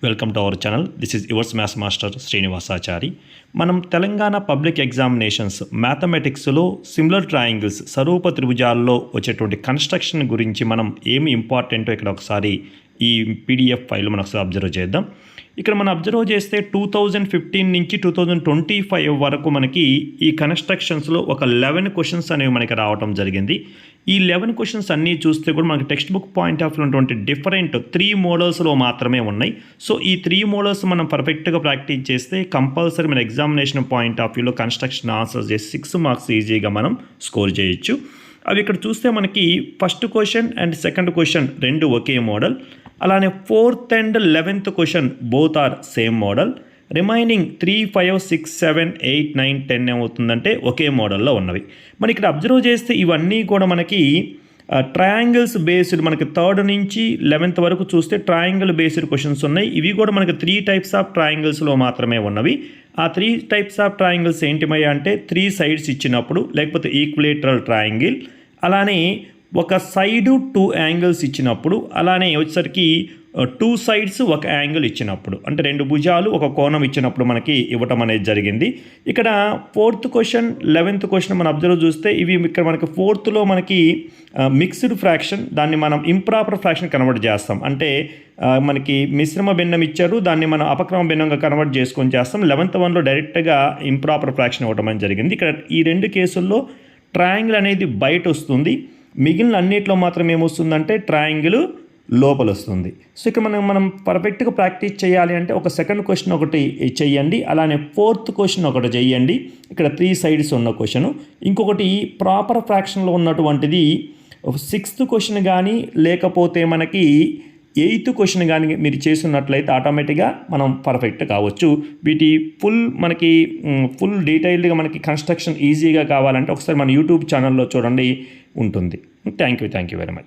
Welcome to our channel. This is yours maths master Srinivasachari. మనం Telangana public examinations మ్యాథమెటిక్స్లో similar triangles స్వరూప త్రిభుజాల్లో వచ్చేటువంటి కన్స్ట్రక్షన్ గురించి మనం ఏమి ఇంపార్టెంటో ఇక్కడ ఒకసారి ఈ పీడిఎఫ్ ఫైల్ మనం ఒకసారి అబ్జర్వ్ చేద్దాం. ఇక్కడ మనం అబ్జర్వ్ చేస్తే 2015 నుంచి 2025 వరకు మనకి ఈ కన్స్ట్రక్షన్స్లో ఒక 11 క్వశ్చన్స్ అనేవి మనకి రావడం జరిగింది. ఈ 11 క్వశ్చన్స్ అన్నీ చూస్తే కూడా మనకి టెక్స్ట్ బుక్ పాయింట్ ఆఫ్ ఉన్నటువంటి డిఫరెంట్ 3 మోడల్స్లో మాత్రమే ఉన్నాయి. సో ఈ 3 మోడల్స్ మనం పర్ఫెక్ట్గా ప్రాక్టీస్ చేస్తే కంపల్సరీ మన ఎగ్జామినేషన్ పాయింట్ ఆఫ్ వ్యూలో కన్స్ట్రక్షన్ ఆన్సర్స్ చేసి 6 మార్క్స్ ఈజీగా మనం స్కోర్ చేయొచ్చు. అవి ఇక్కడ చూస్తే మనకి first question and second question రెండు ఒకే మోడల్, అలానే 4th and 11th question both are same model. Remaining 3, 5, 6, 7, 8, 9, 10 ఏమవుతుందంటే ఒకే మోడల్లో ఉన్నవి. మనం ఇక్కడ అబ్జర్వ్ చేస్తే ఇవన్నీ కూడా మనకి ట్రయాంగిల్స్ బేస్డ్, మనకి 3rd నుంచి 11th వరకు చూస్తే ట్రయాంగిల్ బేస్డ్ క్వశ్చన్స్ ఉన్నాయి. ఇవి కూడా మనకి 3 టైప్స్ ఆఫ్ ట్రయాంగిల్స్లో మాత్రమే ఉన్నవి. ఆ 3 టైప్స్ ఆఫ్ ట్రయాంగిల్స్ ఏంటిమయ్యా అంటే 3 సైడ్స్ ఇచ్చినప్పుడు, లేకపోతే ఈక్విలేటరల్ ట్రయాంగిల్, అలానే ఒక సైడు 2 యాంగిల్స్ ఇచ్చినప్పుడు, అలానే వచ్చేసరికి 2 సైడ్స్ ఒక యాంగిల్ ఇచ్చినప్పుడు, అంటే 2 భుజాలు ఒక కోణం ఇచ్చినప్పుడు మనకి ఇవ్వటం అనేది జరిగింది. ఇక్కడ 4th క్వశ్చన్ 11th క్వశ్చన్ మనం అబ్జర్వ్ చూస్తే ఇవి ఇక్కడ మనకి 4thలో మనకి మిక్స్డ్ ఫ్రాక్షన్, దాన్ని మనం ఇంప్రాపర్ ఫ్రాక్షన్ కన్వర్ట్ చేస్తాం. అంటే మనకి మిశ్రమ భిన్నం ఇచ్చారు, దాన్ని మనం అపక్రమ భిన్నంగా కన్వర్ట్ చేసుకొని చేస్తాం. 11th వన్లో డైరెక్ట్గా ఇంప్రాపర్ ఫ్రాక్షన్ ఇవ్వటం అనేది జరిగింది. ఇక్కడ ఈ 2 కేసుల్లో ట్రయాంగిల్ అనేది బయట వస్తుంది, మిగిలిన అన్నిట్లో మాత్రం ఏమొస్తుందంటే ట్రయాంగిల్ లోపల వస్తుంది. సో ఇక్కడ మనం పర్ఫెక్ట్గా ప్రాక్టీస్ చేయాలి అంటే ఒక సెకండ్ క్వశ్చన్ ఒకటి చెయ్యండి, అలానే 4th క్వశ్చన్ ఒకటి చెయ్యండి. ఇక్కడ 3 సైడ్స్ ఉన్న క్వశ్చను. ఇంకొకటి ప్రాపర్ ఫ్రాక్షన్లో ఉన్నటువంటిది 6th క్వశ్చన్ కానీ లేకపోతే మనకి 8th క్వశ్చన్ కానీ మీరు చేస్తున్నట్లయితే ఆటోమేటిక్గా మనం పర్ఫెక్ట్ కావచ్చు. వీటి ఫుల్ డీటెయిల్డ్గా మనకి కన్స్ట్రక్షన్ ఈజీగా కావాలంటే ఒకసారి మన యూట్యూబ్ ఛానల్లో చూడండి, ఉంటుంది. Thank you very much.